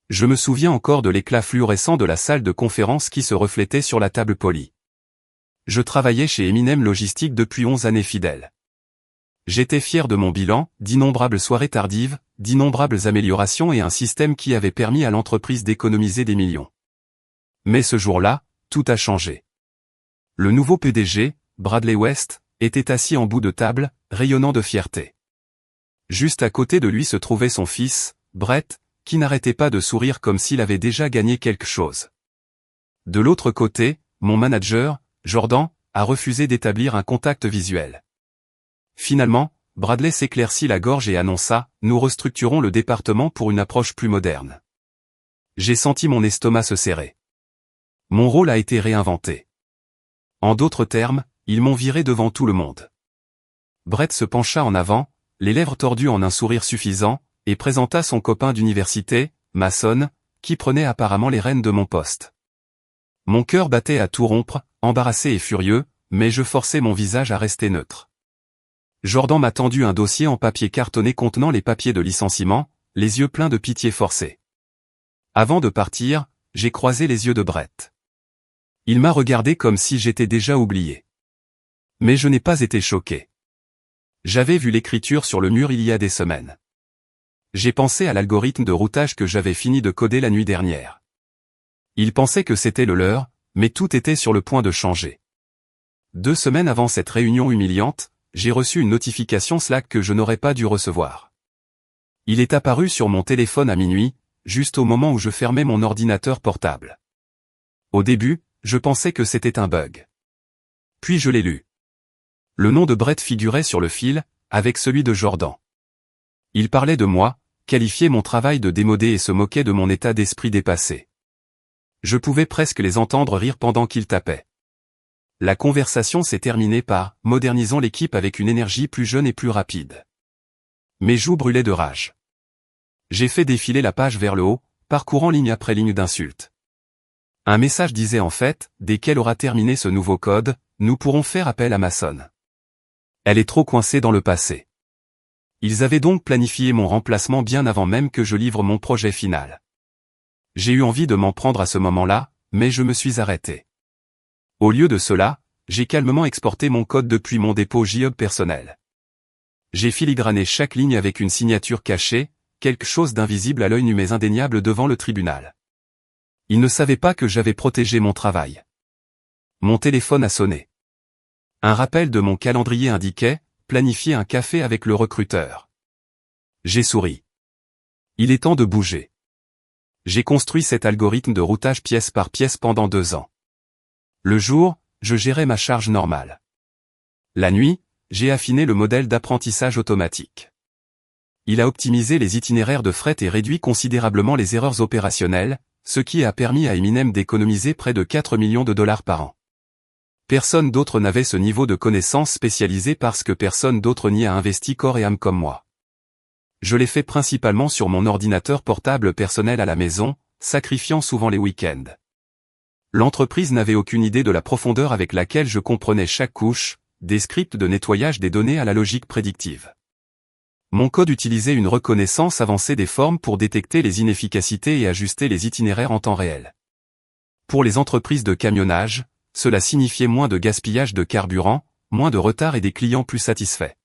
Je me souviens encore de l'éclat fluorescent de la salle de conférence qui se reflétait sur la table polie. Je travaillais chez Eminem Logistique depuis 11 années fidèles. J'étais fier de mon bilan, d'innombrables soirées tardives, d'innombrables améliorations et un système qui avait permis à l'entreprise d'économiser des millions. Mais ce jour-là, tout a changé. Le nouveau PDG, Bradley West, était assis en bout de table, rayonnant de fierté. Juste à côté de lui se trouvait son fils, Brett, qui n'arrêtait pas de sourire comme s'il avait déjà gagné quelque chose. De l'autre côté, mon manager, Jordan, a refusé d'établir un contact visuel. Finalement, Bradley s'éclaircit la gorge et annonça « Nous restructurons le département pour une approche plus moderne ». J'ai senti mon estomac se serrer. Mon rôle a été réinventé. En d'autres termes, ils m'ont viré devant tout le monde. Brett se pencha en avant, les lèvres tordues en un sourire suffisant, et présenta son copain d'université, Mason, qui prenait apparemment les rênes de mon poste. Mon cœur battait à tout rompre, embarrassé et furieux, mais je forçais mon visage à rester neutre. Jordan m'a tendu un dossier en papier cartonné contenant les papiers de licenciement, les yeux pleins de pitié forcée. Avant de partir, j'ai croisé les yeux de Brett. Il m'a regardé comme si j'étais déjà oublié. Mais je n'ai pas été choqué. J'avais vu l'écriture sur le mur il y a des semaines. J'ai pensé à l'algorithme de routage que j'avais fini de coder la nuit dernière. Il pensait que c'était le leur, mais tout était sur le point de changer. 2 semaines avant cette réunion humiliante, j'ai reçu une notification Slack que je n'aurais pas dû recevoir. Il est apparu sur mon téléphone à minuit, juste au moment où je fermais mon ordinateur portable. Au début, je pensais que c'était un bug. Puis je l'ai lu. Le nom de Brett figurait sur le fil, avec celui de Jordan. Il parlait de moi, qualifiait mon travail de démodé et se moquait de mon état d'esprit dépassé. Je pouvais presque les entendre rire pendant qu'ils tapaient. La conversation s'est terminée par « Modernisons l'équipe avec une énergie plus jeune et plus rapide ». Mes joues brûlaient de rage. J'ai fait défiler la page vers le haut, parcourant ligne après ligne d'insultes. Un message disait en fait, dès qu'elle aura terminé ce nouveau code, nous pourrons faire appel à Mason. Elle est trop coincée dans le passé. Ils avaient donc planifié mon remplacement bien avant même que je livre mon projet final. J'ai eu envie de m'en prendre à ce moment-là, mais je me suis arrêté. Au lieu de cela, j'ai calmement exporté mon code depuis mon dépôt GitHub personnel. J'ai filigrané chaque ligne avec une signature cachée, quelque chose d'invisible à l'œil nu mais indéniable devant le tribunal. Ils ne savaient pas que j'avais protégé mon travail. Mon téléphone a sonné. Un rappel de mon calendrier indiquait « Planifier un café avec le recruteur ». J'ai souri. Il est temps de bouger. J'ai construit cet algorithme de routage pièce par pièce pendant 2 ans. Le jour, je gérais ma charge normale. La nuit, j'ai affiné le modèle d'apprentissage automatique. Il a optimisé les itinéraires de fret et réduit considérablement les erreurs opérationnelles, ce qui a permis à Eminem d'économiser près de 4 millions de dollars par an. Personne d'autre n'avait ce niveau de connaissances spécialisées parce que personne d'autre n'y a investi corps et âme comme moi. Je l'ai fait principalement sur mon ordinateur portable personnel à la maison, sacrifiant souvent les week-ends. L'entreprise n'avait aucune idée de la profondeur avec laquelle je comprenais chaque couche, des scripts de nettoyage des données à la logique prédictive. Mon code utilisait une reconnaissance avancée des formes pour détecter les inefficacités et ajuster les itinéraires en temps réel. Pour les entreprises de camionnage, cela signifiait moins de gaspillage de carburant, moins de retard et des clients plus satisfaits.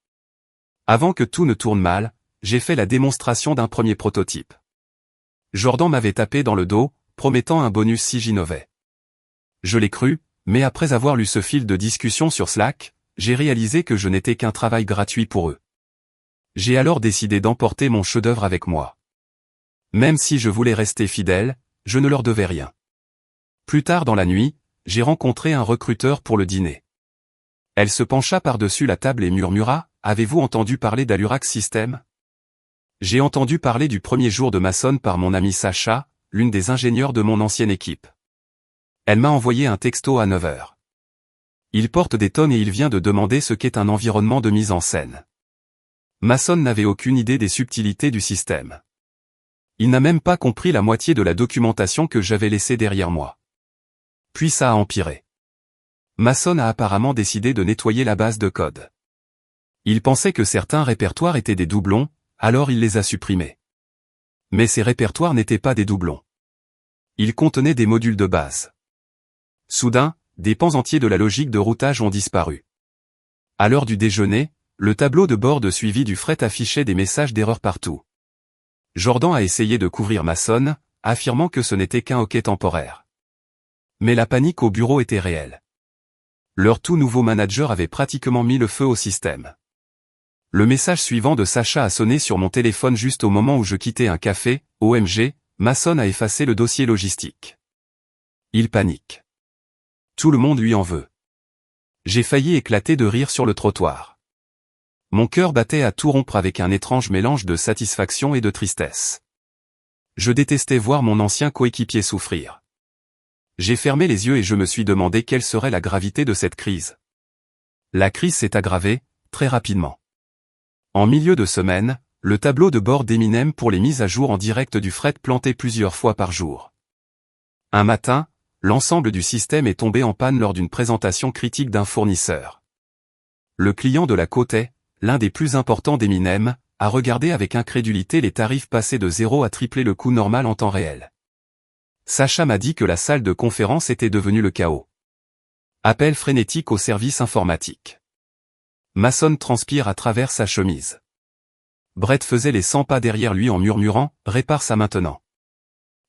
Avant que tout ne tourne mal, j'ai fait la démonstration d'un premier prototype. Jordan m'avait tapé dans le dos, promettant un bonus si j'innovais. Je l'ai cru, mais après avoir lu ce fil de discussion sur Slack, j'ai réalisé que je n'étais qu'un travail gratuit pour eux. J'ai alors décidé d'emporter mon chef-d'œuvre avec moi. Même si je voulais rester fidèle, je ne leur devais rien. Plus tard dans la nuit, j'ai rencontré un recruteur pour le dîner. Elle se pencha par-dessus la table et murmura « Avez-vous entendu parler d'Alurax System ?» J'ai entendu parler du premier jour de Mason par mon amie Sacha, l'une des ingénieures de mon ancienne équipe. Elle m'a envoyé un texto à 9h. Il porte des tonnes et il vient de demander ce qu'est un environnement de mise en scène. Mason n'avait aucune idée des subtilités du système. Il n'a même pas compris la moitié de la documentation que j'avais laissée derrière moi. Puis ça a empiré. Mason a apparemment décidé de nettoyer la base de code. Il pensait que certains répertoires étaient des doublons, alors il les a supprimés. Mais ces répertoires n'étaient pas des doublons. Ils contenaient des modules de base. Soudain, des pans entiers de la logique de routage ont disparu. À l'heure du déjeuner, le tableau de bord de suivi du fret affichait des messages d'erreur partout. Jordan a essayé de couvrir Mason, affirmant que ce n'était qu'un hoquet temporaire. Mais la panique au bureau était réelle. Leur tout nouveau manager avait pratiquement mis le feu au système. Le message suivant de Sacha a sonné sur mon téléphone juste au moment où je quittais un café. OMG, Mason a effacé le dossier logistique. Il panique. Tout le monde lui en veut. J'ai failli éclater de rire sur le trottoir. Mon cœur battait à tout rompre avec un étrange mélange de satisfaction et de tristesse. Je détestais voir mon ancien coéquipier souffrir. J'ai fermé les yeux et je me suis demandé quelle serait la gravité de cette crise. La crise s'est aggravée, très rapidement. En milieu de semaine, le tableau de bord d'Eminem pour les mises à jour en direct du fret plantait plusieurs fois par jour. Un matin, l'ensemble du système est tombé en panne lors d'une présentation critique d'un fournisseur. Le client de la côte est, l'un des plus importants d'Eminem, a regardé avec incrédulité les tarifs passer de 0 à tripler le coût normal en temps réel. Sacha m'a dit que la salle de conférence était devenue le chaos. Appel frénétique au service informatique. Mason transpire à travers sa chemise. Brett faisait les 100 pas derrière lui en murmurant « Répare ça maintenant ».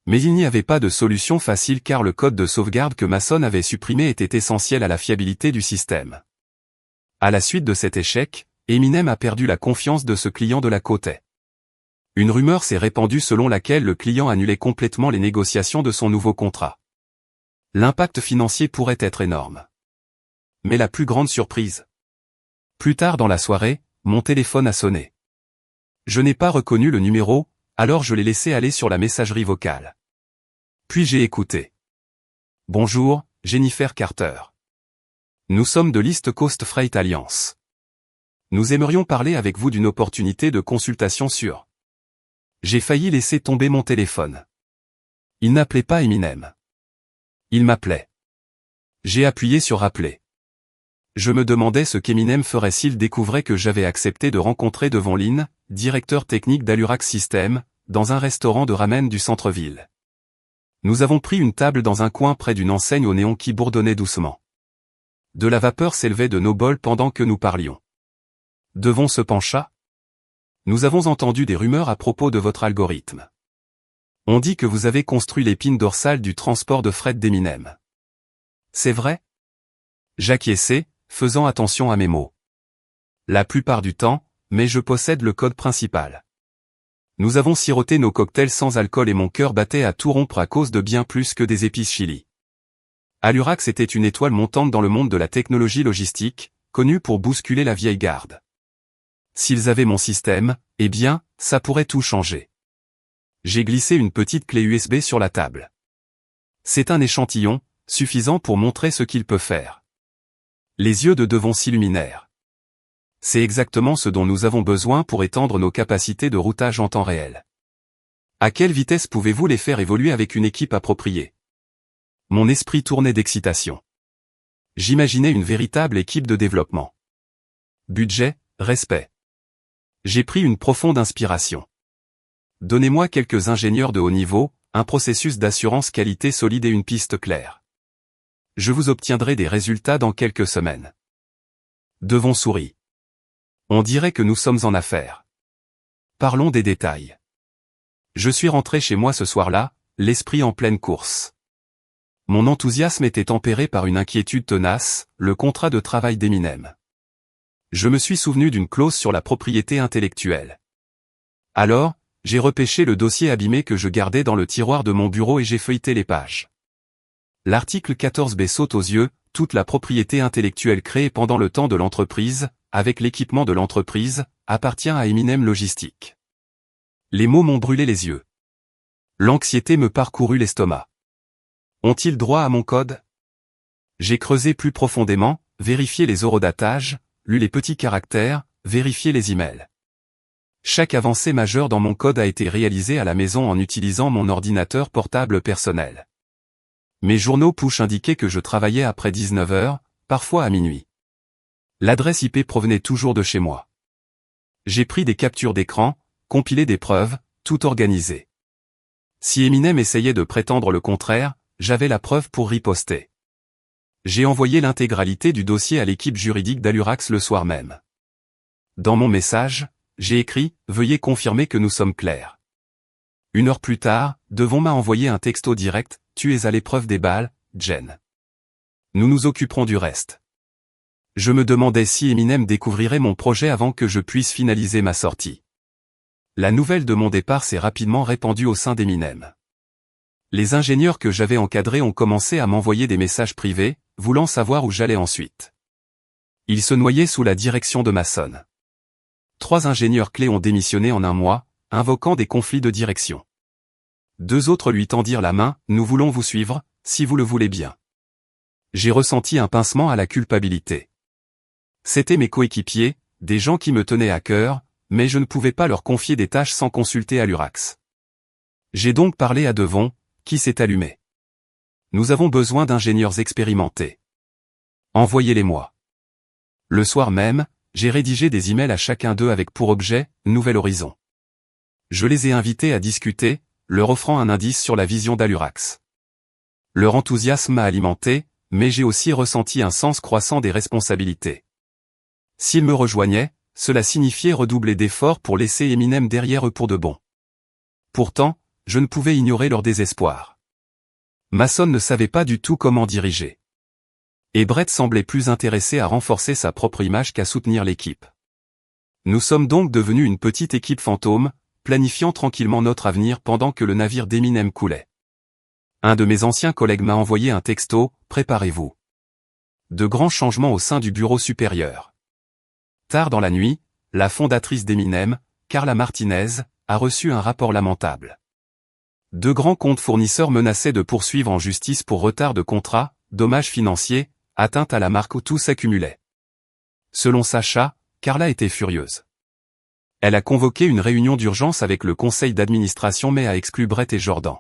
Mais il n'y avait pas de solution facile car le code de sauvegarde que Mason avait supprimé était essentiel à la fiabilité du système. À la suite de cet échec, Eminem a perdu la confiance de ce client de la côte. Une rumeur s'est répandue selon laquelle le client annulait complètement les négociations de son nouveau contrat. L'impact financier pourrait être énorme. Mais la plus grande surprise. Plus tard dans la soirée, mon téléphone a sonné. Je n'ai pas reconnu le numéro, alors je l'ai laissé aller sur la messagerie vocale. Puis j'ai écouté. Bonjour, Jennifer Carter. Nous sommes de l'East Coast Freight Alliance. Nous aimerions parler avec vous d'une opportunité de consultation sur. J'ai failli laisser tomber mon téléphone. Il n'appelait pas Eminem. Il m'appelait. J'ai appuyé sur rappeler. Je me demandais ce qu'Eminem ferait s'il découvrait que j'avais accepté de rencontrer Devon Lin, directeur technique d'Alurax Systems, dans un restaurant de ramen du centre-ville. Nous avons pris une table dans un coin près d'une enseigne au néon qui bourdonnait doucement. De la vapeur s'élevait de nos bols pendant que nous parlions. Devon se pencha. Nous avons entendu des rumeurs à propos de votre algorithme. On dit que vous avez construit l'épine dorsale du transport de fret d'Eminem. C'est vrai? J'acquiesçai, faisant attention à mes mots. La plupart du temps, mais je possède le code principal. Nous avons siroté nos cocktails sans alcool et mon cœur battait à tout rompre à cause de bien plus que des épices chili. Alurax était une étoile montante dans le monde de la technologie logistique, connue pour bousculer la vieille garde. S'ils avaient mon système, eh bien, ça pourrait tout changer. J'ai glissé une petite clé USB sur la table. C'est un échantillon, suffisant pour montrer ce qu'il peut faire. Les yeux de Devon s'illuminèrent. C'est exactement ce dont nous avons besoin pour étendre nos capacités de routage en temps réel. À quelle vitesse pouvez-vous les faire évoluer avec une équipe appropriée? Mon esprit tournait d'excitation. J'imaginais une véritable équipe de développement. Budget, respect. J'ai pris une profonde inspiration. Donnez-moi quelques ingénieurs de haut niveau, un processus d'assurance qualité solide et une piste claire. Je vous obtiendrai des résultats dans quelques semaines. Devon sourit. On dirait que nous sommes en affaires. Parlons des détails. Je suis rentré chez moi ce soir-là, l'esprit en pleine course. Mon enthousiasme était tempéré par une inquiétude tenace, le contrat de travail d'Eminem. Je me suis souvenu d'une clause sur la propriété intellectuelle. Alors, j'ai repêché le dossier abîmé que je gardais dans le tiroir de mon bureau et j'ai feuilleté les pages. L'article 14b saute aux yeux, toute la propriété intellectuelle créée pendant le temps de l'entreprise, avec l'équipement de l'entreprise, appartient à Eminem Logistique. Les mots m'ont brûlé les yeux. L'anxiété me parcourut l'estomac. Ont-ils droit à mon code? J'ai creusé plus profondément, vérifié les horodatages, lu les petits caractères, vérifié les emails. Chaque avancée majeure dans mon code a été réalisée à la maison en utilisant mon ordinateur portable personnel. Mes journaux push indiquaient que je travaillais après 19 heures, parfois à minuit. L'adresse IP provenait toujours de chez moi. J'ai pris des captures d'écran, compilé des preuves, tout organisé. Si Eminem essayait de prétendre le contraire, j'avais la preuve pour riposter. J'ai envoyé l'intégralité du dossier à l'équipe juridique d'Allurax le soir même. Dans mon message, j'ai écrit « Veuillez confirmer que nous sommes clairs ». 1 heure plus tard, Devon m'a envoyé un texto direct « Tu es à l'épreuve des balles, Jen. Nous nous occuperons du reste ». Je me demandais si Eminem découvrirait mon projet avant que je puisse finaliser ma sortie. La nouvelle de mon départ s'est rapidement répandue au sein d'Eminem. Les ingénieurs que j'avais encadrés ont commencé à m'envoyer des messages privés, voulant savoir où j'allais ensuite. Ils se noyaient sous la direction de Mason. 3 ingénieurs clés ont démissionné en un mois, invoquant des conflits de direction. 2 autres lui tendirent la main, « Nous voulons vous suivre, si vous le voulez bien ». J'ai ressenti un pincement à la culpabilité. C'étaient mes coéquipiers, des gens qui me tenaient à cœur, mais je ne pouvais pas leur confier des tâches sans consulter Allurax. J'ai donc parlé à Devon, qui s'est allumé. Nous avons besoin d'ingénieurs expérimentés. Envoyez-les-moi. Le soir même, j'ai rédigé des emails à chacun d'eux avec pour objet « Nouvel horizon ». Je les ai invités à discuter, leur offrant un indice sur la vision d'Allurax. Leur enthousiasme m'a alimenté, mais j'ai aussi ressenti un sens croissant des responsabilités. S'ils me rejoignaient, cela signifiait redoubler d'efforts pour laisser Eminem derrière eux pour de bon. Pourtant, je ne pouvais ignorer leur désespoir. Mason ne savait pas du tout comment diriger. Et Brett semblait plus intéressé à renforcer sa propre image qu'à soutenir l'équipe. Nous sommes donc devenus une petite équipe fantôme, planifiant tranquillement notre avenir pendant que le navire d'Eminem coulait. Un de mes anciens collègues m'a envoyé un texto, « Préparez-vous. De grands changements au sein du bureau supérieur. » Tard dans la nuit, la fondatrice d'Eminem, Carla Martinez, a reçu un rapport lamentable. 2 grands comptes fournisseurs menaçaient de poursuivre en justice pour retard de contrat, dommages financiers, atteinte à la marque où tout s'accumulait. Selon Sacha, Carla était furieuse. Elle a convoqué une réunion d'urgence avec le conseil d'administration mais a exclu Brett et Jordan.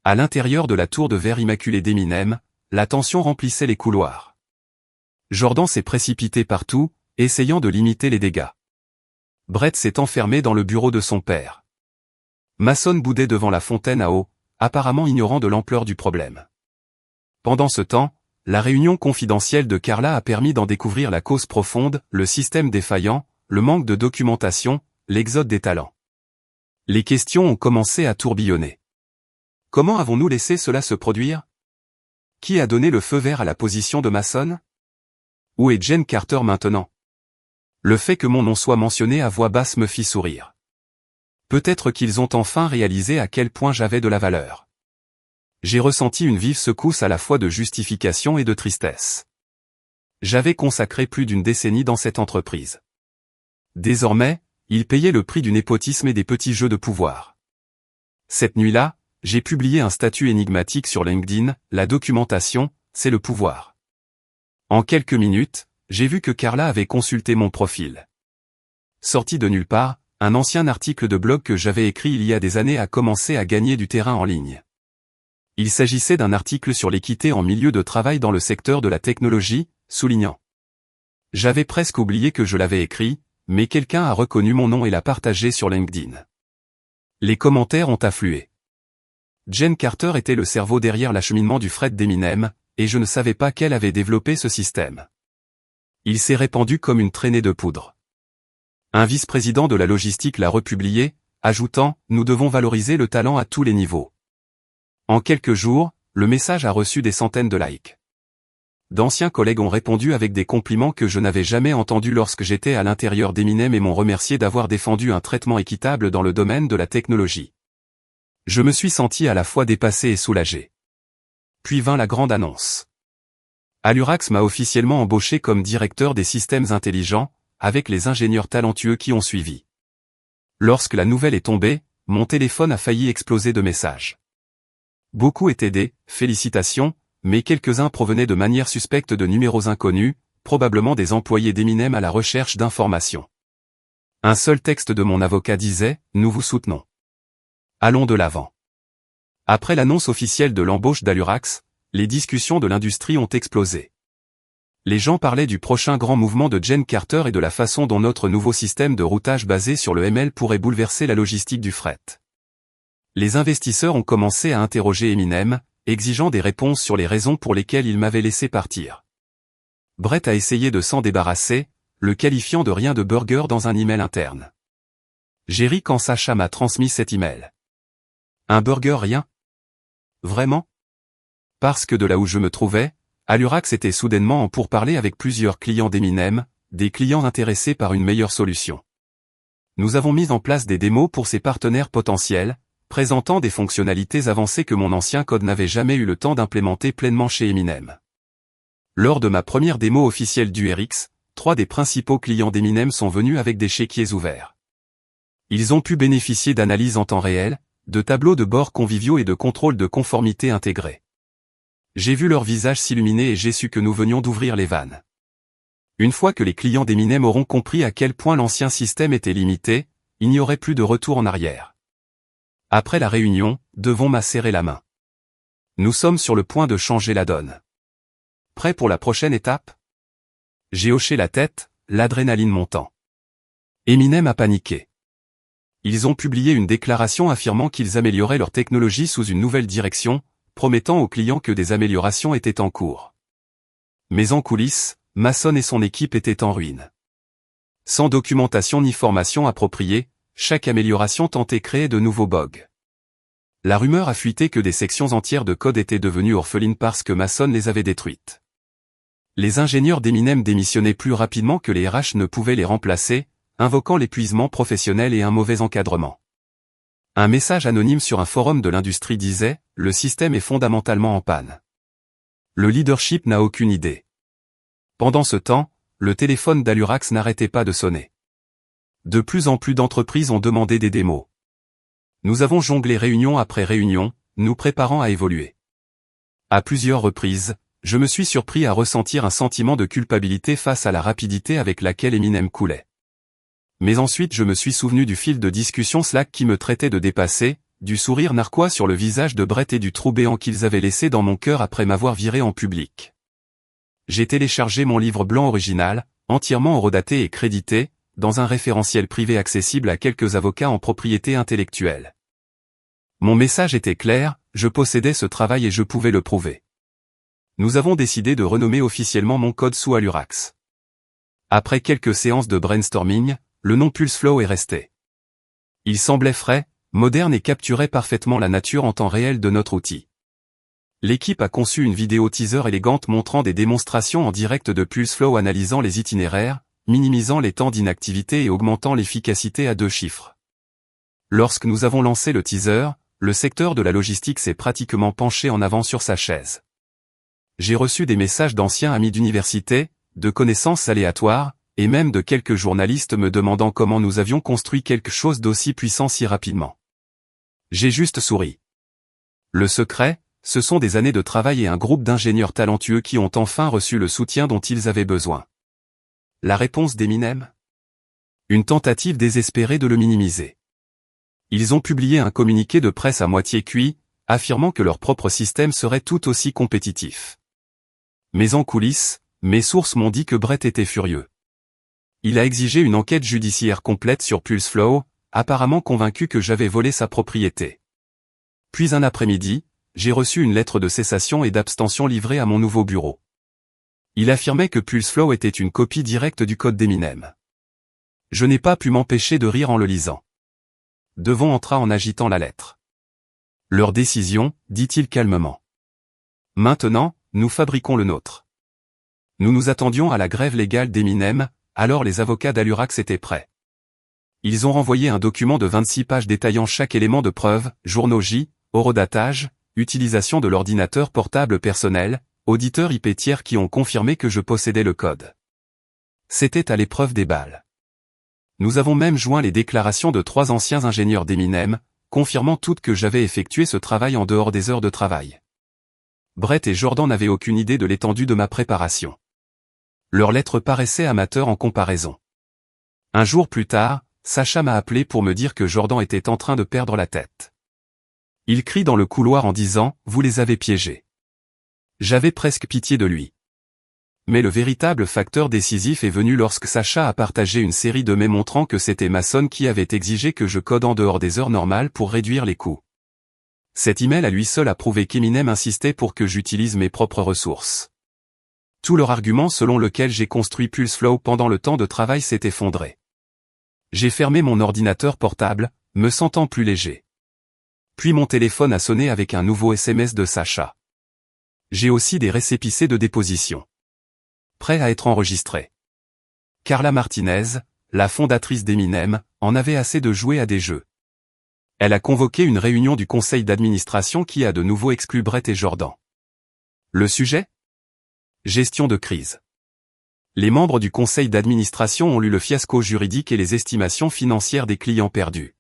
À l'intérieur de la tour de verre immaculée d'Eminem, la tension remplissait les couloirs. Jordan s'est précipité partout, essayant de limiter les dégâts. Brett s'est enfermé dans le bureau de son père. Mason boudait devant la fontaine à eau, apparemment ignorant de l'ampleur du problème. Pendant ce temps, la réunion confidentielle de Carla a permis d'en découvrir la cause profonde, le système défaillant, le manque de documentation, l'exode des talents. Les questions ont commencé à tourbillonner. Comment avons-nous laissé cela se produire? Qui a donné le feu vert à la position de Mason? Où est Jen Carter maintenant? Le fait que mon nom soit mentionné à voix basse me fit sourire. Peut-être qu'ils ont enfin réalisé à quel point j'avais de la valeur. J'ai ressenti une vive secousse à la fois de justification et de tristesse. J'avais consacré plus d'1 décennie dans cette entreprise. Désormais, ils payaient le prix du népotisme et des petits jeux de pouvoir. Cette nuit-là, j'ai publié un statut énigmatique sur LinkedIn, la documentation, c'est le pouvoir. En quelques minutes, j'ai vu que Carla avait consulté mon profil. Sorti de nulle part, un ancien article de blog que j'avais écrit il y a des années a commencé à gagner du terrain en ligne. Il s'agissait d'un article sur l'équité en milieu de travail dans le secteur de la technologie, soulignant. J'avais presque oublié que je l'avais écrit, mais quelqu'un a reconnu mon nom et l'a partagé sur LinkedIn. Les commentaires ont afflué. Jen Carter était le cerveau derrière l'acheminement du fret d'Eminem, et je ne savais pas qu'elle avait développé ce système. Il s'est répandu comme une traînée de poudre. Un vice-président de la logistique l'a republié, ajoutant « Nous devons valoriser le talent à tous les niveaux ». En quelques jours, le message a reçu des centaines de likes. D'anciens collègues ont répondu avec des compliments que je n'avais jamais entendus lorsque j'étais à l'intérieur d'Eminem et m'ont remercié d'avoir défendu un traitement équitable dans le domaine de la technologie. Je me suis senti à la fois dépassé et soulagé. Puis vint la grande annonce. Allurax m'a officiellement embauché comme directeur des systèmes intelligents, avec les ingénieurs talentueux qui ont suivi. Lorsque la nouvelle est tombée, mon téléphone a failli exploser de messages. Beaucoup étaient des « félicitations », mais quelques-uns provenaient de manière suspecte de numéros inconnus, probablement des employés d'Eminem à la recherche d'informations. Un seul texte de mon avocat disait « Nous vous soutenons. Allons de l'avant ». Après l'annonce officielle de l'embauche d'Allurax, les discussions de l'industrie ont explosé. Les gens parlaient du prochain grand mouvement de Jen Carter et de la façon dont notre nouveau système de routage basé sur le ML pourrait bouleverser la logistique du fret. Les investisseurs ont commencé à interroger Eminem, exigeant des réponses sur les raisons pour lesquelles il m'avait laissé partir. Brett a essayé de s'en débarrasser, le qualifiant de rien de burger dans un email interne. J'ai ri quand Sacha m'a transmis cet email. Un burger rien? Vraiment? Parce que de là où je me trouvais, Allurax était soudainement en pourparlers avec plusieurs clients d'Eminem, des clients intéressés par une meilleure solution. Nous avons mis en place des démos pour ces partenaires potentiels, présentant des fonctionnalités avancées que mon ancien code n'avait jamais eu le temps d'implémenter pleinement chez Eminem. Lors de ma première démo officielle du RX, 3 des principaux clients d'Eminem sont venus avec des chéquiers ouverts. Ils ont pu bénéficier d'analyses en temps réel, de tableaux de bord conviviaux et de contrôles de conformité intégrés. J'ai vu leur visage s'illuminer et j'ai su que nous venions d'ouvrir les vannes. Une fois que les clients d'Eminem auront compris à quel point l'ancien système était limité, il n'y aurait plus de retour en arrière. Après la réunion, Devon m'a serré la main. Nous sommes sur le point de changer la donne. Prêt pour la prochaine étape? J'ai hoché la tête, l'adrénaline montant. Eminem a paniqué. Ils ont publié une déclaration affirmant qu'ils amélioraient leur technologie sous une nouvelle direction, promettant aux clients que des améliorations étaient en cours. Mais en coulisses, Mason et son équipe étaient en ruine. Sans documentation ni formation appropriée, chaque amélioration tentait créer de nouveaux bugs. La rumeur a fuité que des sections entières de code étaient devenues orphelines parce que Mason les avait détruites. Les ingénieurs d'Eminem démissionnaient plus rapidement que les RH ne pouvaient les remplacer, invoquant l'épuisement professionnel et un mauvais encadrement. Un message anonyme sur un forum de l'industrie disait « Le système est fondamentalement en panne ». Le leadership n'a aucune idée. Pendant ce temps, le téléphone d'Allurax n'arrêtait pas de sonner. De plus en plus d'entreprises ont demandé des démos. Nous avons jonglé réunion après réunion, nous préparant à évoluer. À plusieurs reprises, je me suis surpris à ressentir un sentiment de culpabilité face à la rapidité avec laquelle Eminem coulait. Mais ensuite je me suis souvenu du fil de discussion Slack qui me traitait de dépassé, du sourire narquois sur le visage de Brett et du trou béant qu'ils avaient laissé dans mon cœur après m'avoir viré en public. J'ai téléchargé mon livre blanc original, entièrement horodaté et crédité, dans un référentiel privé accessible à quelques avocats en propriété intellectuelle. Mon message était clair, je possédais ce travail et je pouvais le prouver. Nous avons décidé de renommer officiellement mon code sous Allurax. Après quelques séances de brainstorming, le nom PulseFlow est resté. Il semblait frais, moderne et capturait parfaitement la nature en temps réel de notre outil. L'équipe a conçu une vidéo teaser élégante montrant des démonstrations en direct de PulseFlow analysant les itinéraires, minimisant les temps d'inactivité et augmentant l'efficacité à 2 chiffres. Lorsque nous avons lancé le teaser, le secteur de la logistique s'est pratiquement penché en avant sur sa chaise. J'ai reçu des messages d'anciens amis d'université, de connaissances aléatoires, et même de quelques journalistes me demandant comment nous avions construit quelque chose d'aussi puissant si rapidement. J'ai juste souri. Le secret, ce sont des années de travail et un groupe d'ingénieurs talentueux qui ont enfin reçu le soutien dont ils avaient besoin. La réponse d'Eminem? Une tentative désespérée de le minimiser. Ils ont publié un communiqué de presse à moitié cuit, affirmant que leur propre système serait tout aussi compétitif. Mais en coulisses, mes sources m'ont dit que Brett était furieux. Il a exigé une enquête judiciaire complète sur PulseFlow, apparemment convaincu que j'avais volé sa propriété. Puis un après-midi, j'ai reçu une lettre de cessation et d'abstention livrée à mon nouveau bureau. Il affirmait que PulseFlow était une copie directe du code d'Eminem. Je n'ai pas pu m'empêcher de rire en le lisant. Devon entra en agitant la lettre. Leur décision, dit-il calmement. Maintenant, nous fabriquons le nôtre. Nous nous attendions à la grève légale d'Eminem, alors les avocats d'Allurax étaient prêts. Ils ont renvoyé un document de 26 pages détaillant chaque élément de preuve, journaux J, horodatage, utilisation de l'ordinateur portable personnel, auditeurs IP tiers qui ont confirmé que je possédais le code. C'était à l'épreuve des balles. Nous avons même joint les déclarations de 3 anciens ingénieurs d'Eminem, confirmant toutes que j'avais effectué ce travail en dehors des heures de travail. Brett et Jordan n'avaient aucune idée de l'étendue de ma préparation. Leurs lettres paraissaient amateurs en comparaison. Un jour plus tard, Sacha m'a appelé pour me dire que Jordan était en train de perdre la tête. Il crie dans le couloir en disant « Vous les avez piégés ». J'avais presque pitié de lui. Mais le véritable facteur décisif est venu lorsque Sacha a partagé une série de mails montrant que c'était Mason qui avait exigé que je code en dehors des heures normales pour réduire les coûts. Cet email à lui seul a prouvé qu'Eminem insistait pour que j'utilise mes propres ressources. Tout leur argument selon lequel j'ai construit Pulseflow pendant le temps de travail s'est effondré. J'ai fermé mon ordinateur portable, me sentant plus léger. Puis mon téléphone a sonné avec un nouveau SMS de Sacha. J'ai aussi des récépissés de déposition. Prêts à être enregistrés. Carla Martinez, la fondatrice d'Eminem, en avait assez de jouer à des jeux. Elle a convoqué une réunion du conseil d'administration qui a de nouveau exclu Brett et Jordan. Le sujet ? Gestion de crise. Les membres du conseil d'administration ont lu le fiasco juridique et les estimations financières des clients perdus.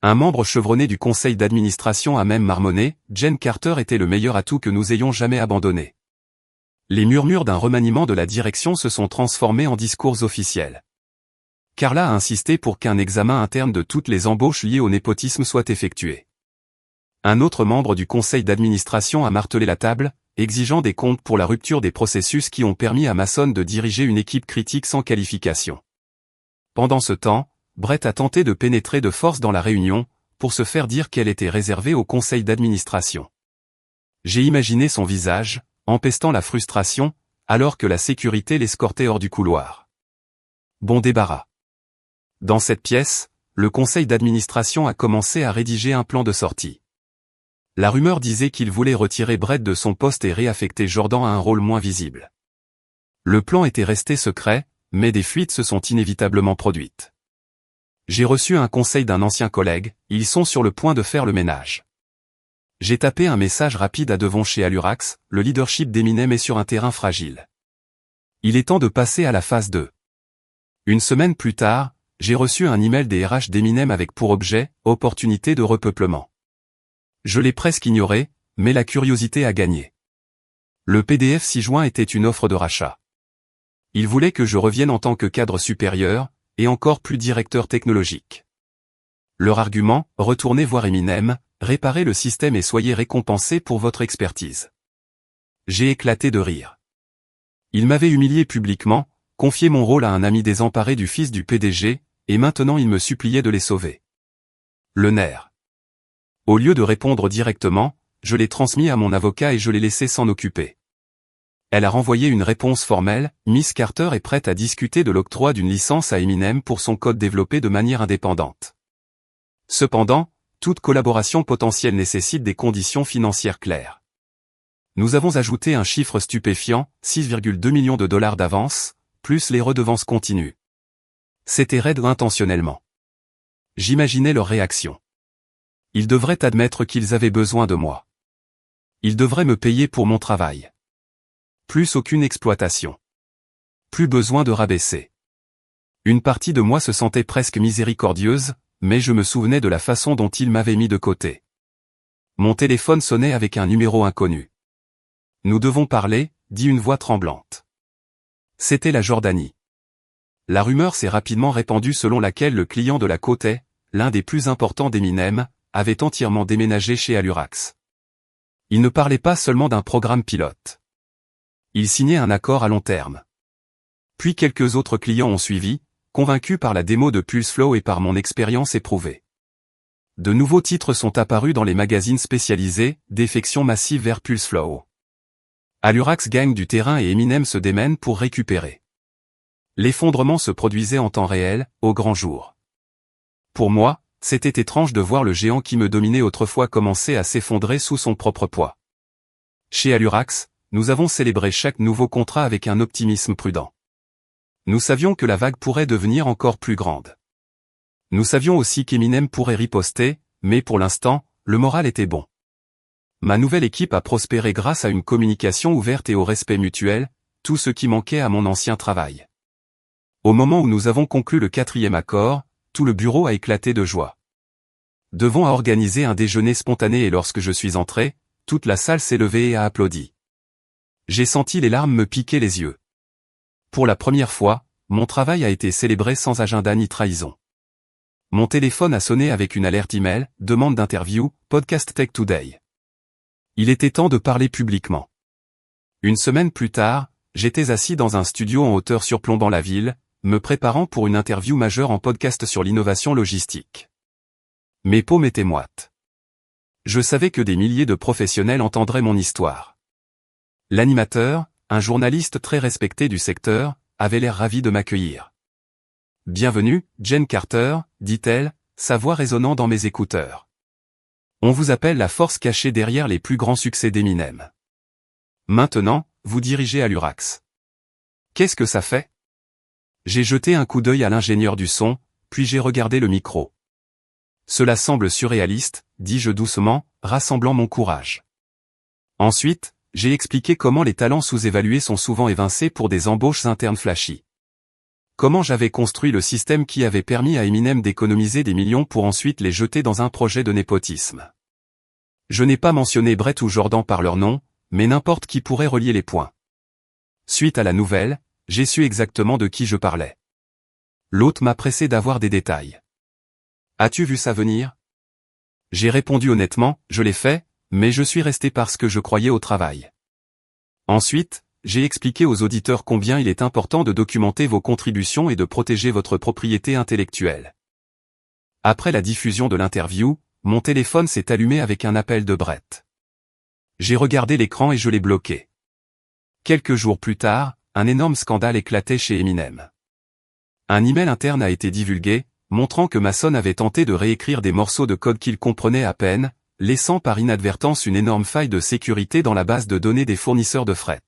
Un membre chevronné du conseil d'administration a même marmonné, Jen Carter était le meilleur atout que nous ayons jamais abandonné. Les murmures d'un remaniement de la direction se sont transformés en discours officiels. Carla a insisté pour qu'un examen interne de toutes les embauches liées au népotisme soit effectué. Un autre membre du conseil d'administration a martelé la table, exigeant des comptes pour la rupture des processus qui ont permis à Mason de diriger une équipe critique sans qualification. Pendant ce temps, Brett a tenté de pénétrer de force dans la réunion, pour se faire dire qu'elle était réservée au conseil d'administration. J'ai imaginé son visage, empestant la frustration, alors que la sécurité l'escortait hors du couloir. Bon débarras. Dans cette pièce, le conseil d'administration a commencé à rédiger un plan de sortie. La rumeur disait qu'il voulait retirer Brett de son poste et réaffecter Jordan à un rôle moins visible. Le plan était resté secret, mais des fuites se sont inévitablement produites. J'ai reçu un conseil d'un ancien collègue, ils sont sur le point de faire le ménage. J'ai tapé un message rapide à Devon chez Alurax, le leadership d'Eminem est sur un terrain fragile. Il est temps de passer à la phase 2. Une semaine plus tard, j'ai reçu un email des RH d'Eminem avec pour objet « Opportunité de repeuplement ». Je l'ai presque ignoré, mais la curiosité a gagné. Le PDF ci-joint était une offre de rachat. Ils voulaient que je revienne en tant que cadre supérieur, et encore plus directeur technologique. Leur argument, retournez voir Eminem, réparez le système et soyez récompensés pour votre expertise. J'ai éclaté de rire. Ils m'avaient humilié publiquement, confié mon rôle à un ami désemparé du fils du PDG, et maintenant ils me suppliaient de les sauver. Le nerf. Au lieu de répondre directement, je l'ai transmis à mon avocat et je l'ai laissé s'en occuper. Elle a renvoyé une réponse formelle, Miss Carter est prête à discuter de l'octroi d'une licence à Eminem pour son code développé de manière indépendante. Cependant, toute collaboration potentielle nécessite des conditions financières claires. Nous avons ajouté un chiffre stupéfiant, 6,2 millions de dollars d'avance, plus les redevances continues. C'était raide intentionnellement. J'imaginais leur réaction. Ils devraient admettre qu'ils avaient besoin de moi. Ils devraient me payer pour mon travail. Plus aucune exploitation. Plus besoin de rabaisser. Une partie de moi se sentait presque miséricordieuse, mais je me souvenais de la façon dont ils m'avaient mis de côté. Mon téléphone sonnait avec un numéro inconnu. Nous devons parler, dit une voix tremblante. C'était la Jordanie. La rumeur s'est rapidement répandue selon laquelle le client de la côte est, l'un des plus importants d'Eminem, avait entièrement déménagé chez Alurax. Il ne parlait pas seulement d'un programme pilote. Il signait un accord à long terme. Puis quelques autres clients ont suivi, convaincus par la démo de Pulseflow et par mon expérience éprouvée. De nouveaux titres sont apparus dans les magazines spécialisés, défection massive vers Pulseflow. Alurax gagne du terrain et Eminem se démène pour récupérer. L'effondrement se produisait en temps réel, au grand jour. Pour moi, c'était étrange de voir le géant qui me dominait autrefois commencer à s'effondrer sous son propre poids. Chez Alurax, nous avons célébré chaque nouveau contrat avec un optimisme prudent. Nous savions que la vague pourrait devenir encore plus grande. Nous savions aussi qu'Eminem pourrait riposter, mais pour l'instant, le moral était bon. Ma nouvelle équipe a prospéré grâce à une communication ouverte et au respect mutuel, tout ce qui manquait à mon ancien travail. Au moment où nous avons conclu le 4e accord, tout le bureau a éclaté de joie. Devon a organisé un déjeuner spontané et lorsque je suis entré, toute la salle s'est levée et a applaudi. J'ai senti les larmes me piquer les yeux. Pour la première fois, mon travail a été célébré sans agenda ni trahison. Mon téléphone a sonné avec une alerte email, demande d'interview, Podcast Tech Today. Il était temps de parler publiquement. Une semaine plus tard, j'étais assis dans un studio en hauteur surplombant la ville, me préparant pour une interview majeure en podcast sur l'innovation logistique. Mes paumes étaient moites. Je savais que des milliers de professionnels entendraient mon histoire. L'animateur, un journaliste très respecté du secteur, avait l'air ravi de m'accueillir. « Bienvenue, Jen Carter », dit-elle, sa voix résonnant dans mes écouteurs. « On vous appelle la force cachée derrière les plus grands succès d'Eminem. Maintenant, vous dirigez à l'Urax. Qu'est-ce que ça fait ?» J'ai jeté un coup d'œil à l'ingénieur du son, puis j'ai regardé le micro. « Cela semble surréaliste », dis-je doucement, rassemblant mon courage. Ensuite, j'ai expliqué comment les talents sous-évalués sont souvent évincés pour des embauches internes flashy. Comment j'avais construit le système qui avait permis à Eminem d'économiser des millions pour ensuite les jeter dans un projet de népotisme. Je n'ai pas mentionné Brett ou Jordan par leur nom, mais n'importe qui pourrait relier les points. Suite à la nouvelle, j'ai su exactement de qui je parlais. L'hôte m'a pressé d'avoir des détails. « As-tu vu ça venir ?» J'ai répondu honnêtement, je l'ai fait, mais je suis resté parce que je croyais au travail. Ensuite, j'ai expliqué aux auditeurs combien il est important de documenter vos contributions et de protéger votre propriété intellectuelle. Après la diffusion de l'interview, mon téléphone s'est allumé avec un appel de Brett. J'ai regardé l'écran et je l'ai bloqué. Quelques jours plus tard, un énorme scandale éclatait chez Eminem. Un email interne a été divulgué, montrant que Mason avait tenté de réécrire des morceaux de code qu'il comprenait à peine, laissant par inadvertance une énorme faille de sécurité dans la base de données des fournisseurs de fret.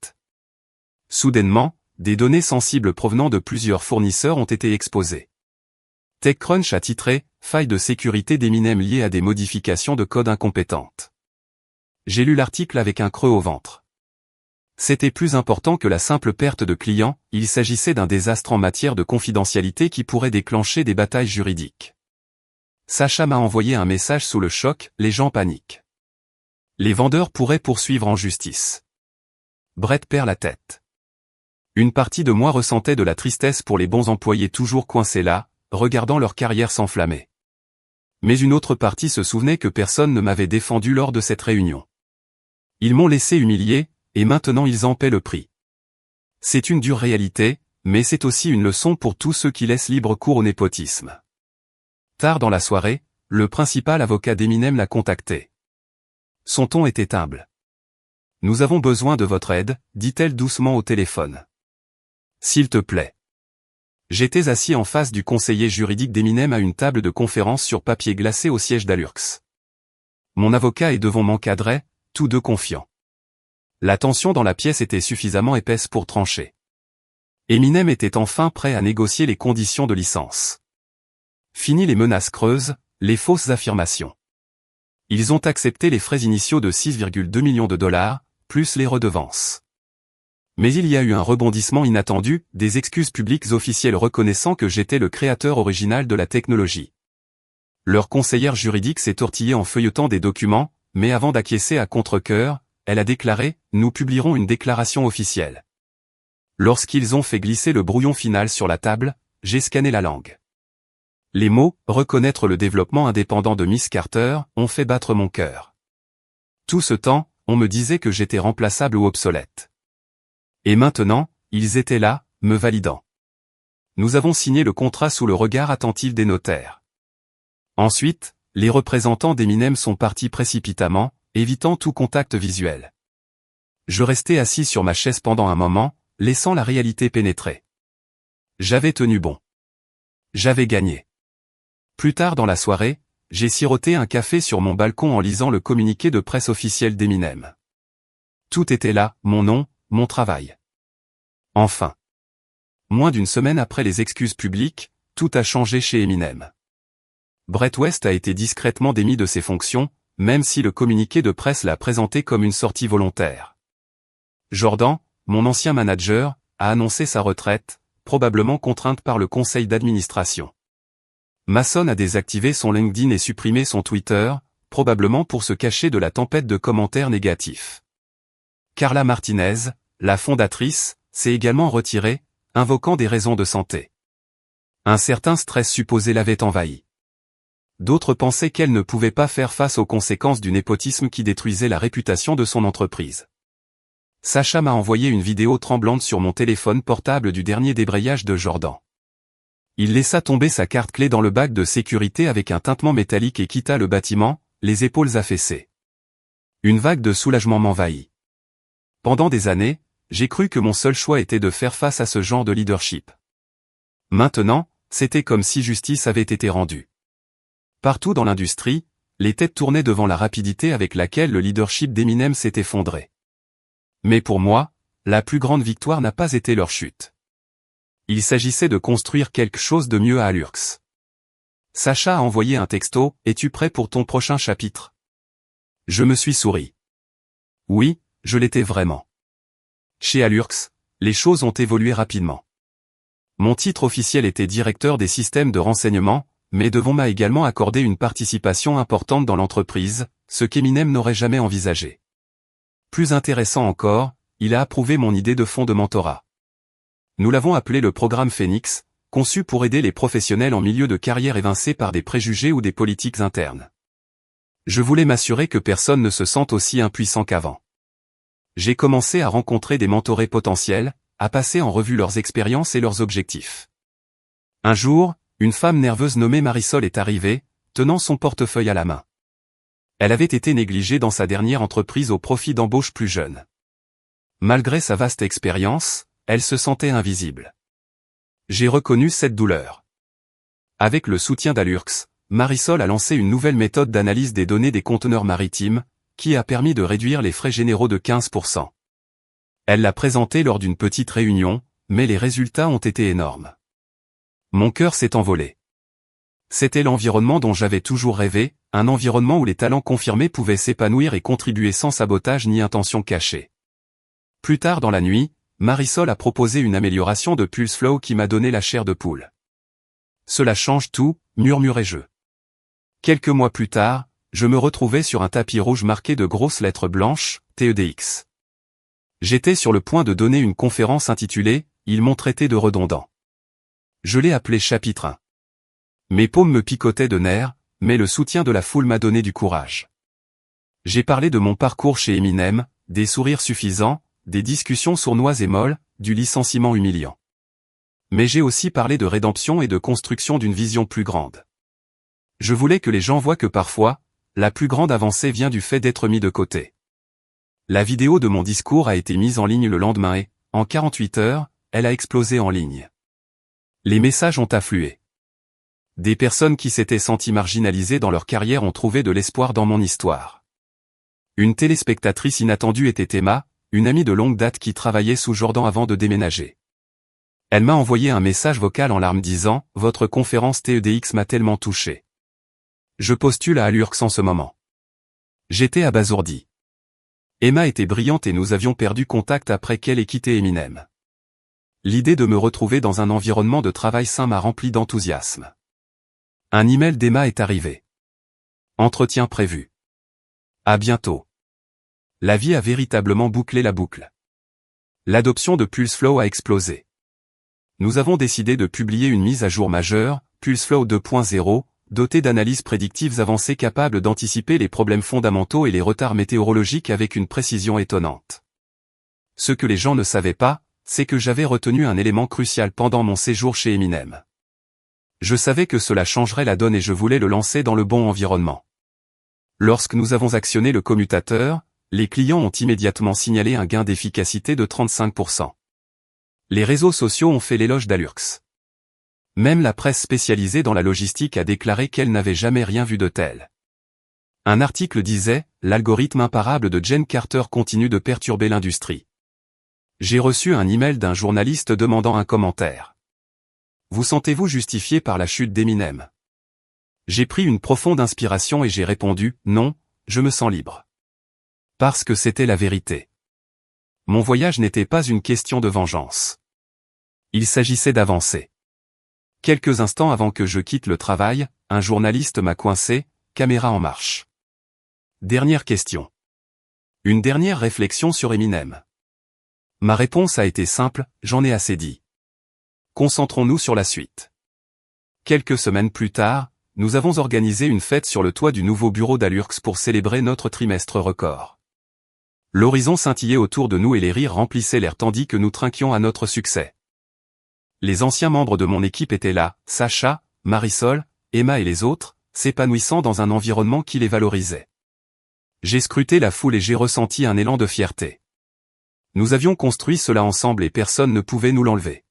Soudainement, des données sensibles provenant de plusieurs fournisseurs ont été exposées. TechCrunch a titré « Faille de sécurité d'Eminem liée à des modifications de code incompétentes ». J'ai lu l'article avec un creux au ventre. C'était plus important que la simple perte de clients, il s'agissait d'un désastre en matière de confidentialité qui pourrait déclencher des batailles juridiques. Sacha m'a envoyé un message sous le choc, les gens paniquent. Les vendeurs pourraient poursuivre en justice. Brett perd la tête. Une partie de moi ressentait de la tristesse pour les bons employés toujours coincés là, regardant leur carrière s'enflammer. Mais une autre partie se souvenait que personne ne m'avait défendu lors de cette réunion. Ils m'ont laissé humilier, et maintenant ils en paient le prix. C'est une dure réalité, mais c'est aussi une leçon pour tous ceux qui laissent libre cours au népotisme. Tard dans la soirée, le principal avocat d'Eminem l'a contacté. Son ton était humble. « Nous avons besoin de votre aide », dit-elle doucement au téléphone. « S'il te plaît. » J'étais assis en face du conseiller juridique d'Eminem à une table de conférence sur papier glacé au siège d'Allurx. Mon avocat et devant m'encadrer, tous deux confiants. La tension dans la pièce était suffisamment épaisse pour trancher. Eminem était enfin prêt à négocier les conditions de licence. Fini les menaces creuses, les fausses affirmations. Ils ont accepté les frais initiaux de 6,2 millions de dollars, plus les redevances. Mais il y a eu un rebondissement inattendu, des excuses publiques officielles reconnaissant que j'étais le créateur original de la technologie. Leur conseillère juridique s'est tortillée en feuilletant des documents, mais avant d'acquiescer à contre-cœur, elle a déclaré « Nous publierons une déclaration officielle ». Lorsqu'ils ont fait glisser le brouillon final sur la table, j'ai scanné la langue. Les mots « reconnaître le développement indépendant de Miss Carter » ont fait battre mon cœur. Tout ce temps, on me disait que j'étais remplaçable ou obsolète. Et maintenant, ils étaient là, me validant. Nous avons signé le contrat sous le regard attentif des notaires. Ensuite, les représentants d'Eminem sont partis précipitamment, évitant tout contact visuel. Je restais assis sur ma chaise pendant un moment, laissant la réalité pénétrer. J'avais tenu bon. J'avais gagné. Plus tard dans la soirée, j'ai siroté un café sur mon balcon en lisant le communiqué de presse officiel d'Eminem. Tout était là, mon nom, mon travail. Enfin. Moins d'une semaine après les excuses publiques, tout a changé chez Eminem. Brett West a été discrètement démis de ses fonctions, même si le communiqué de presse l'a présenté comme une sortie volontaire. Jordan, mon ancien manager, a annoncé sa retraite, probablement contrainte par le conseil d'administration. Mason a désactivé son LinkedIn et supprimé son Twitter, probablement pour se cacher de la tempête de commentaires négatifs. Carla Martinez, la fondatrice, s'est également retirée, invoquant des raisons de santé. Un certain stress supposé l'avait envahie. D'autres pensaient qu'elle ne pouvait pas faire face aux conséquences du népotisme qui détruisait la réputation de son entreprise. Sacha m'a envoyé une vidéo tremblante sur mon téléphone portable du dernier débrayage de Jordan. Il laissa tomber sa carte clé dans le bac de sécurité avec un tintement métallique et quitta le bâtiment, les épaules affaissées. Une vague de soulagement m'envahit. Pendant des années, j'ai cru que mon seul choix était de faire face à ce genre de leadership. Maintenant, c'était comme si justice avait été rendue. Partout dans l'industrie, les têtes tournaient devant la rapidité avec laquelle le leadership d'Eminem s'est effondré. Mais pour moi, la plus grande victoire n'a pas été leur chute. Il s'agissait de construire quelque chose de mieux à Allurks. Sacha a envoyé un texto, « Es-tu prêt pour ton prochain chapitre ?» Je me suis souri. Oui, je l'étais vraiment. Chez Allurks, les choses ont évolué rapidement. Mon titre officiel était directeur des systèmes de renseignement, mais Devon m'a également accordé une participation importante dans l'entreprise, ce qu'Eminem n'aurait jamais envisagé. Plus intéressant encore, il a approuvé mon idée de fonds de mentorat. Nous l'avons appelé le programme Phoenix, conçu pour aider les professionnels en milieu de carrière évincés par des préjugés ou des politiques internes. Je voulais m'assurer que personne ne se sente aussi impuissant qu'avant. J'ai commencé à rencontrer des mentorés potentiels, à passer en revue leurs expériences et leurs objectifs. Un jour, une femme nerveuse nommée Marisol est arrivée, tenant son portefeuille à la main. Elle avait été négligée dans sa dernière entreprise au profit d'embauches plus jeunes. Malgré sa vaste expérience, elle se sentait invisible. J'ai reconnu cette douleur. Avec le soutien d'Allurks, Marisol a lancé une nouvelle méthode d'analyse des données des conteneurs maritimes, qui a permis de réduire les frais généraux de 15%. Elle l'a présenté lors d'une petite réunion, mais les résultats ont été énormes. Mon cœur s'est envolé. C'était l'environnement dont j'avais toujours rêvé, un environnement où les talents confirmés pouvaient s'épanouir et contribuer sans sabotage ni intention cachée. Plus tard dans la nuit, Marisol a proposé une amélioration de PulseFlow qui m'a donné la chair de poule. Cela change tout, murmurai-je. Quelques mois plus tard, je me retrouvais sur un tapis rouge marqué de grosses lettres blanches, TEDx. J'étais sur le point de donner une conférence intitulée « Ils m'ont traité de redondant ». Je l'ai appelé chapitre 1. Mes paumes me picotaient de nerfs, mais le soutien de la foule m'a donné du courage. J'ai parlé de mon parcours chez Eminem, des sourires suffisants, des discussions sournoises et molles, du licenciement humiliant. Mais j'ai aussi parlé de rédemption et de construction d'une vision plus grande. Je voulais que les gens voient que parfois, la plus grande avancée vient du fait d'être mis de côté. La vidéo de mon discours a été mise en ligne le lendemain et, en 48 heures, elle a explosé en ligne. Les messages ont afflué. Des personnes qui s'étaient senties marginalisées dans leur carrière ont trouvé de l'espoir dans mon histoire. Une téléspectatrice inattendue était Emma, une amie de longue date qui travaillait sous Jordan avant de déménager. Elle m'a envoyé un message vocal en larmes disant « Votre conférence TEDx m'a tellement touché. Je postule à Allurks en ce moment. » J'étais abasourdi. Emma était brillante et nous avions perdu contact après qu'elle ait quitté Eminem. L'idée de me retrouver dans un environnement de travail sain m'a rempli d'enthousiasme. Un email d'Emma est arrivé. Entretien prévu. À bientôt. La vie a véritablement bouclé la boucle. L'adoption de PulseFlow a explosé. Nous avons décidé de publier une mise à jour majeure, PulseFlow 2.0, dotée d'analyses prédictives avancées capables d'anticiper les problèmes fondamentaux et les retards météorologiques avec une précision étonnante. Ce que les gens ne savaient pas, c'est que j'avais retenu un élément crucial pendant mon séjour chez Eminem. Je savais que cela changerait la donne et je voulais le lancer dans le bon environnement. Lorsque nous avons actionné le commutateur, les clients ont immédiatement signalé un gain d'efficacité de 35%. Les réseaux sociaux ont fait l'éloge d'Allurks. Même la presse spécialisée dans la logistique a déclaré qu'elle n'avait jamais rien vu de tel. Un article disait « L'algorithme imparable de Jen Carter continue de perturber l'industrie ». J'ai reçu un email d'un journaliste demandant un commentaire. Vous sentez-vous justifié par la chute d'Eminem? J'ai pris une profonde inspiration et j'ai répondu « Non, je me sens libre. » Parce que c'était la vérité. Mon voyage n'était pas une question de vengeance. Il s'agissait d'avancer. Quelques instants avant que je quitte le travail, un journaliste m'a coincé, caméra en marche. Dernière question. Une dernière réflexion sur Eminem. Ma réponse a été simple, j'en ai assez dit. Concentrons-nous sur la suite. Quelques semaines plus tard, nous avons organisé une fête sur le toit du nouveau bureau d'Allurks pour célébrer notre trimestre record. L'horizon scintillait autour de nous et les rires remplissaient l'air tandis que nous trinquions à notre succès. Les anciens membres de mon équipe étaient là, Sacha, Marisol, Emma et les autres, s'épanouissant dans un environnement qui les valorisait. J'ai scruté la foule et j'ai ressenti un élan de fierté. Nous avions construit cela ensemble et personne ne pouvait nous l'enlever.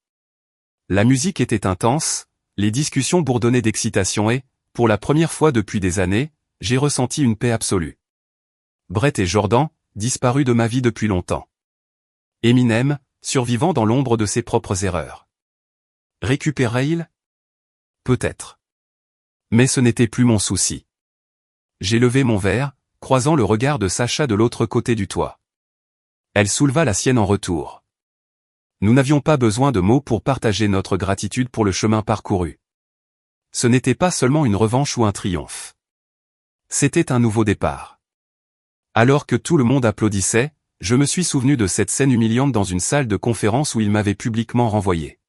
La musique était intense, les discussions bourdonnaient d'excitation et, pour la première fois depuis des années, j'ai ressenti une paix absolue. Brett et Jordan, disparus de ma vie depuis longtemps. Eminem, survivant dans l'ombre de ses propres erreurs. Récupérerait-il? Peut-être. Mais ce n'était plus mon souci. J'ai levé mon verre, croisant le regard de Sacha de l'autre côté du toit. Elle souleva la sienne en retour. Nous n'avions pas besoin de mots pour partager notre gratitude pour le chemin parcouru. Ce n'était pas seulement une revanche ou un triomphe. C'était un nouveau départ. Alors que tout le monde applaudissait, je me suis souvenu de cette scène humiliante dans une salle de conférence où il m'avait publiquement renvoyé.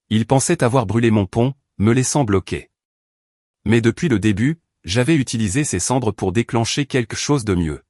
Il pensait avoir brûlé mon pont, me laissant bloqué. Mais depuis le début, j'avais utilisé ces cendres pour déclencher quelque chose de mieux.